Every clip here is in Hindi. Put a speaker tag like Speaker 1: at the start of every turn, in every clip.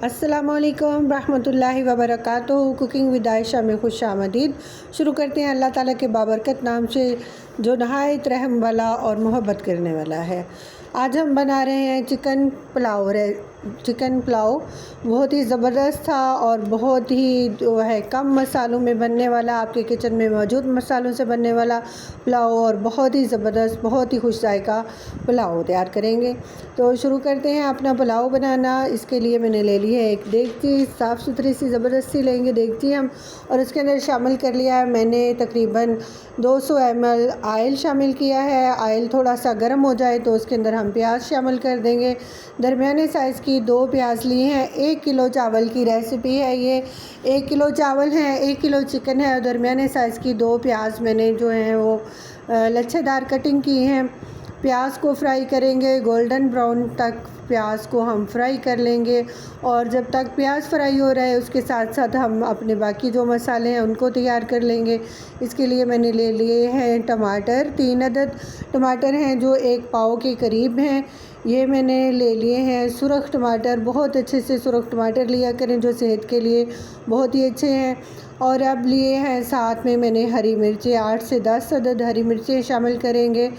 Speaker 1: अस्सलामुअलैकुम रहमतुल्लाहि व बरकातुहू। कुकिंग विद आयशा में खुश आमदीद। शुरू करते हैं अल्लाह ताला के बाबरकत नाम से जो नहायत रहम वाला और मोहब्बत करने वाला है। आज हम बना रहे हैं चिकन पुलाव। चिकन पुलाव बहुत ही ज़बरदस्त था और बहुत ही जो है कम मसालों में बनने वाला, आपके किचन में मौजूद मसालों से बनने वाला पुलाव और बहुत ही ज़बरदस्त, बहुत ही खुश जायका पुलाव तैयार करेंगे। तो शुरू करते हैं अपना पुलाव बनाना। इसके लिए मैंने ले ली है एक देगची, साफ़ सुथरी सी ज़बरदस्ती लेंगे देगची हम, और उसके अंदर शामिल कर लिया है मैंने तकरीबन 200 ml आयल शामिल किया है। आयल थोड़ा सा गर्म हो जाए तो उसके अंदर हम प्याज शामिल कर देंगे। दरमियाने साइज़ की 2 प्याज लिए हैं। 1 किलो चावल की रेसिपी है ये। 1 किलो चावल है, 1 किलो चिकन है और दरमियाने साइज़ की 2 प्याज मैंने जो हैं वो लच्छेदार कटिंग की हैं। प्याज को फ्राई करेंगे, गोल्डन ब्राउन तक प्याज को हम फ्राई कर लेंगे। और जब तक प्याज फ्राई हो रहा है उसके साथ साथ हम अपने बाकी जो मसाले हैं उनको तैयार कर लेंगे। इसके लिए मैंने ले लिए हैं टमाटर, 3 अदद टमाटर हैं जो 1 पाव के करीब हैं। ये मैंने ले लिए हैं सुरख टमाटर, बहुत अच्छे से सुरख टमाटर लिया करें जो सेहत के लिए बहुत ही अच्छे हैं। और अब लिए हैं साथ में मैंने हरी मिर्चें, 8 से 10 अदद हरी मिर्चें शामिल करेंगे।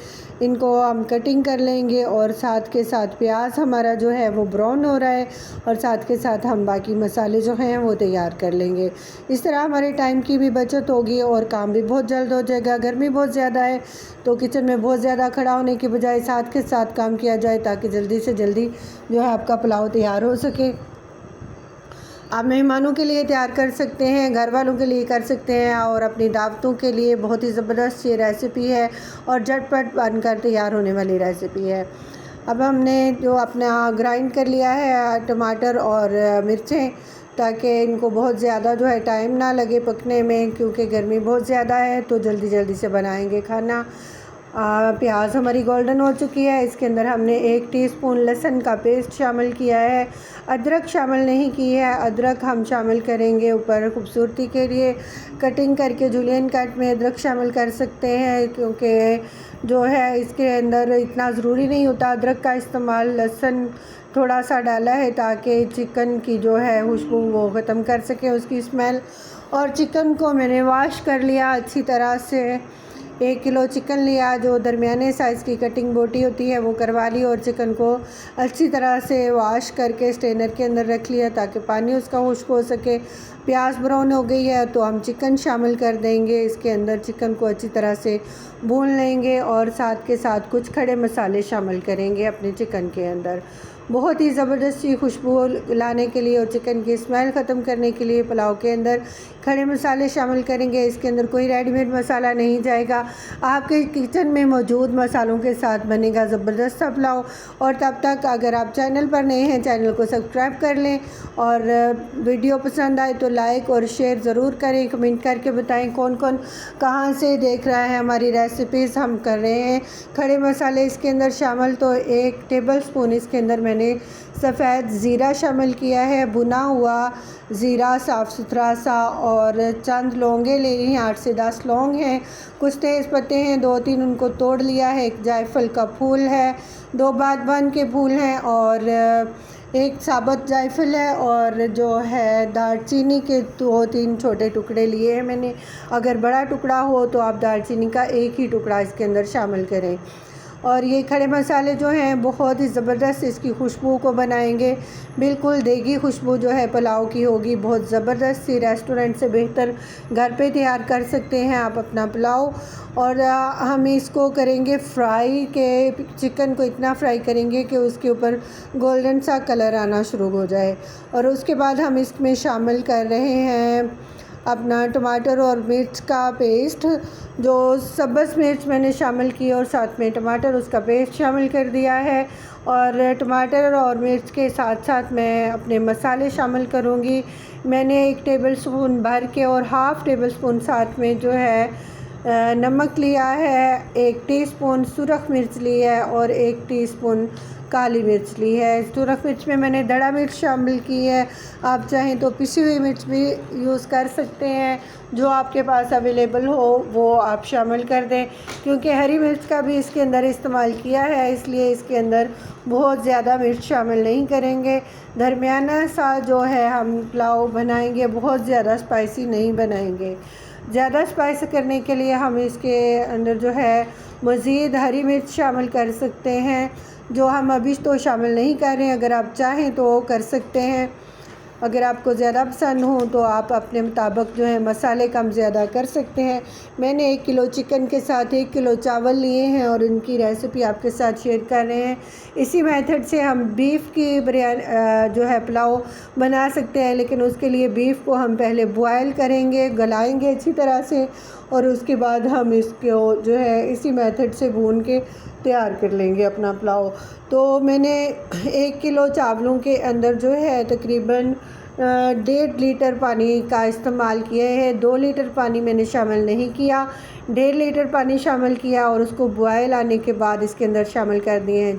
Speaker 1: इनको हम कटिंग कर लेंगे और साथ के साथ प्याज हमारा जो है वो ब्राउन हो रहा है और साथ के साथ हम बाकी मसाले जो हैं वो तैयार कर लेंगे। इस तरह हमारे टाइम की भी बचत होगी और काम भी बहुत जल्द हो जाएगा। गर्मी बहुत ज़्यादा है तो किचन में बहुत ज़्यादा खड़ा होने की बजाय साथ के साथ काम किया जाए ताकि जल्दी से जल्दी जो है आपका पुलाव तैयार हो सके। आप मेहमानों के लिए तैयार कर सकते हैं, घर वालों के लिए कर सकते हैं और अपनी दावतों के लिए बहुत ही ज़बरदस्त ये रेसिपी है और झटपट बनकर तैयार होने वाली रेसिपी है। अब हमने जो अपना ग्राइंड कर लिया है टमाटर और मिर्चें, ताकि इनको बहुत ज़्यादा जो है टाइम ना लगे पकने में, क्योंकि गर्मी बहुत ज़्यादा है तो जल्दी जल्दी से बनाएंगे खाना। प्याज हमारी गोल्डन हो चुकी है। इसके अंदर हमने 1 टीस्पून लहसुन का पेस्ट शामिल किया है। अदरक शामिल नहीं की है, अदरक हम शामिल करेंगे ऊपर खूबसूरती के लिए। कटिंग करके जूलियन कट में अदरक शामिल कर सकते हैं, क्योंकि जो है इसके अंदर इतना ज़रूरी नहीं होता अदरक का इस्तेमाल। लहसुन थोड़ा सा डाला है ताकि चिकन की जो है खुशबू वो ख़त्म कर सके उसकी स्मेल। और चिकन को मैंने वॉश कर लिया अच्छी तरह से। 1 किलो चिकन लिया, जो दरमियाने साइज़ की कटिंग बोटी होती है वो करवा ली और चिकन को अच्छी तरह से वॉश करके स्ट्रेनर के अंदर रख लिया ताकि पानी उसका खुश्क हो सके। प्याज ब्राउन हो गई है तो हम चिकन शामिल कर देंगे। इसके अंदर चिकन को अच्छी तरह से भून लेंगे और साथ के साथ कुछ खड़े मसाले शामिल करेंगे अपने चिकन के अंदर। बहुत ही ज़बरदस्त खुशबू लाने के लिए और चिकन की स्मेल ख़त्म करने के लिए पुलाव के अंदर खड़े मसाले शामिल करेंगे। इसके अंदर कोई रेडीमेड मसाला नहीं जाएगा, आपके किचन में मौजूद मसालों के साथ बनेगा ज़बरदस्त सा पुलाव। और तब तक अगर आप चैनल पर नए हैं चैनल को सब्सक्राइब कर लें और वीडियो पसंद आए तो लाइक और शेयर ज़रूर करें। कमेंट करके बताएं कौन कौन कहाँ से देख रहा है हमारी रेसिपीज़ हम कर रहे हैं। खड़े मसाले इसके अंदर शामिल, तो 1 टेबलस्पून इसके अंदर मैंने सफ़ेद ज़ीरा शामिल किया है, भुना हुआ ज़ीरा साफ़ सुथरा सा। और चंद लौंगे ले ली हैं, 8 से 10 लौंग हैं। कुछ तेज़ पत्ते हैं 2-3 उनको तोड़ लिया है। 1 जायफल का फूल है, 2 बादबान के फूल हैं और 1 साबुत जायफल है। और जो है दालचीनी के 2-3 छोटे टुकड़े लिए हैं मैंने। अगर बड़ा टुकड़ा हो तो आप दालचीनी का 1 ही टुकड़ा इसके अंदर शामिल करें। और ये खड़े मसाले जो हैं बहुत ही ज़बरदस्त इसकी खुशबू को बनाएंगे। बिल्कुल देगी खुशबू जो है पुलाव की होगी, बहुत ज़बरदस्त सी। रेस्टोरेंट से बेहतर घर पे तैयार कर सकते हैं आप अपना पुलाव। और हम इसको करेंगे फ्राई के, चिकन को इतना फ्राई करेंगे कि उसके ऊपर गोल्डन सा कलर आना शुरू हो जाए। और उसके बाद हम इसमें शामिल कर रहे हैं अपना टमाटर और मिर्च का पेस्ट। जो सब्ज़ मिर्च मैंने शामिल की और साथ में टमाटर उसका पेस्ट शामिल कर दिया है। और टमाटर और मिर्च के साथ साथ मैं अपने मसाले शामिल करूँगी। मैंने 1 टेबलस्पून भर के और हाफ़ टेबलस्पून साथ में जो है नमक लिया है, 1 टीस्पून सुरख मिर्च ली है और 1 टीस्पून काली मिर्च ली है। सुरख मिर्च में मैंने दड़ा मिर्च शामिल की है, आप चाहें तो पिसी हुई मिर्च भी यूज़ कर सकते हैं, जो आपके पास अवेलेबल हो वो आप शामिल कर दें। क्योंकि हरी मिर्च का भी इसके अंदर इस्तेमाल किया है, इसलिए इसके अंदर बहुत ज़्यादा मिर्च शामिल नहीं करेंगे। दरमियाना सा जो है हम पुलाव बनाएंगे, बहुत ज़्यादा स्पाइसी नहीं बनाएंगे। ज़्यादा स्पाइस करने के लिए हम इसके अंदर जो है मज़ीद हरी मिर्च शामिल कर सकते हैं, जो हम अभी तो शामिल नहीं कर रहे हैं। अगर आप चाहें तो कर सकते हैं। अगर आपको ज़्यादा पसंद हो तो आप अपने मुताबिक जो है मसाले कम ज़्यादा कर सकते हैं। मैंने 1 किलो चिकन के साथ 1 किलो चावल लिए हैं और इनकी रेसिपी आपके साथ शेयर कर रहे हैं। इसी मेथड से हम बीफ की बिरयानी जो है पुलाव बना सकते हैं, लेकिन उसके लिए बीफ को हम पहले बॉयल करेंगे, गलाएंगे अच्छी तरह से, और उसके बाद हम इसको जो है इसी मेथड से भून के तैयार कर लेंगे अपना पुलाव। तो मैंने 1 किलो चावलों के अंदर जो है तकरीबन 1.5 लीटर पानी का इस्तेमाल किया है। 2 लीटर पानी मैंने शामिल नहीं किया, 1.5 लीटर पानी शामिल किया और उसको बॉयल आने के बाद इसके अंदर शामिल कर दिए हैं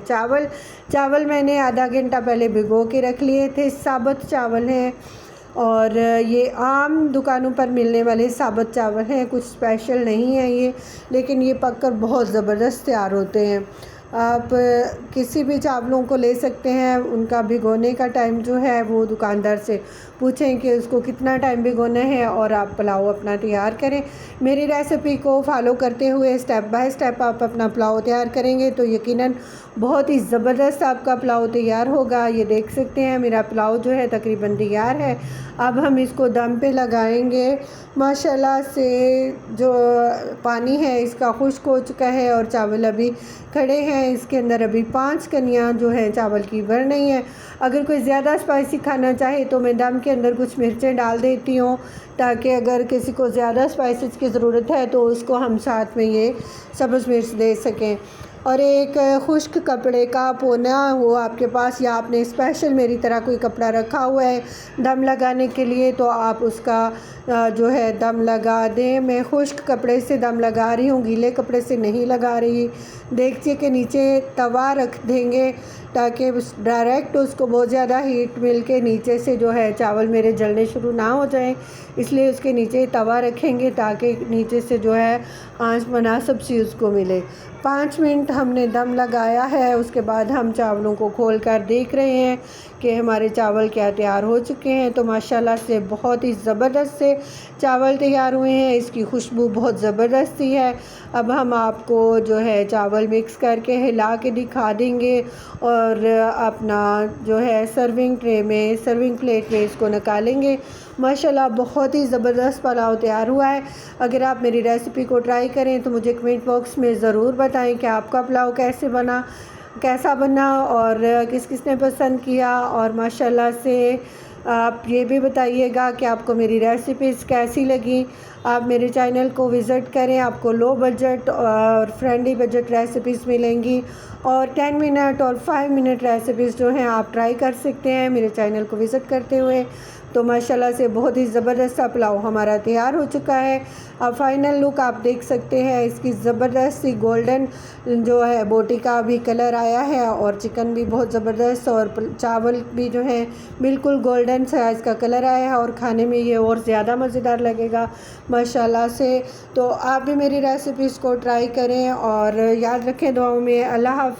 Speaker 1: चावल मैंने आधा घंटा पहले भिगो के रख लिए थे। साबुत चावल हैं और ये आम दुकानों पर मिलने वाले साबुत चावल हैं, कुछ स्पेशल नहीं है ये, लेकिन ये पककर बहुत ज़बरदस्त तैयार होते हैं। आप किसी भी चावलों को ले सकते हैं, उनका भिगोने का टाइम जो है वो दुकानदार से पूछें कि उसको कितना टाइम भिगोना है और आप पुलाव अपना तैयार करें। मेरी रेसिपी को फॉलो करते हुए स्टेप बाय स्टेप आप अपना पुलाव तैयार करेंगे तो यकीनन बहुत ही ज़बरदस्त आपका पुलाव तैयार होगा। ये देख सकते हैं मेरा पुलाव जो है तकरीबन तैयार है। अब हम इसको दम पे लगाएंगे। माशाल्लाह से जो पानी है इसका खुश्क हो चुका है और चावल अभी खड़े हैं। इसके अंदर अभी 5 कनियाँ जो हैं चावल की भर नहीं है। अगर कोई ज़्यादा स्पाइसी खाना चाहे तो मैं दम के अंदर कुछ मिर्चें डाल देती हूँ, ताकि अगर किसी को ज़्यादा स्पाइसेस की ज़रूरत है तो उसको हम साथ में ये सब्ज़ मिर्च दे सकें। और एक खुश्क कपड़े का पोना हो आपके पास, या आपने स्पेशल मेरी तरह कोई कपड़ा रखा हुआ है दम लगाने के लिए, तो आप उसका जो है दम लगा दें। मैं खुश्क कपड़े से दम लगा रही हूँ, गीले कपड़े से नहीं लगा रही। देखिए कि नीचे तवा रख देंगे ताकि डायरेक्ट उसको बहुत ज़्यादा हीट मिल के नीचे से जो है चावल मेरे जलने शुरू ना हो जाएं, इसलिए उसके नीचे तवा रखेंगे ताकि नीचे से जो है आंच मुनासिब सी उसको मिले। 5 मिनट हमने दम लगाया है, उसके बाद हम चावलों को खोल कर देख रहे हैं कि हमारे चावल क्या तैयार हो चुके हैं। तो माशाल्लाह से बहुत ही ज़बरदस्त से चावल तैयार हुए हैं, इसकी खुशबू बहुत ज़बरदस्त ही है। अब हम आपको जो है चावल मिक्स करके हिला के दिखा देंगे और अपना जो है सर्विंग प्लेट में इसको निकालेंगे। माशाल्लाह बहुत ही ज़बरदस्त पुलाव तैयार हुआ है। अगर आप मेरी रेसिपी को ट्राई करें तो मुझे कमेंट बॉक्स में ज़रूर बताएं कि आपका पुलाव कैसा बना और किस किस ने पसंद किया। और माशाल्लाह से आप ये भी बताइएगा कि आपको मेरी रेसिपीज़ कैसी लगी। आप मेरे चैनल को विज़िट करें, आपको लो बजट और फ्रेंडली बजट रेसिपीज़ मिलेंगी और 10 मिनट और 5 मिनट रेसिपीज़ जो हैं आप ट्राई कर सकते हैं मेरे चैनल को विज़िट करते हुए। तो माशाल्लाह से बहुत ही ज़बरदस्त सा पुलाव हमारा तैयार हो चुका है। अब फाइनल लुक आप देख सकते हैं, इसकी ज़बरदस्त सी गोल्डन जो है बोटी का भी कलर आया है और चिकन भी बहुत ज़बरदस्त और चावल भी जो है बिल्कुल गोल्डन सा इसका कलर आया है और खाने में ये और ज़्यादा मज़ेदार लगेगा माशाल्लाह से। तो आप भी मेरी रेसिपीज़ को ट्राई करें और याद रखें दुआओं में। अल्लाह हाफ़िज़।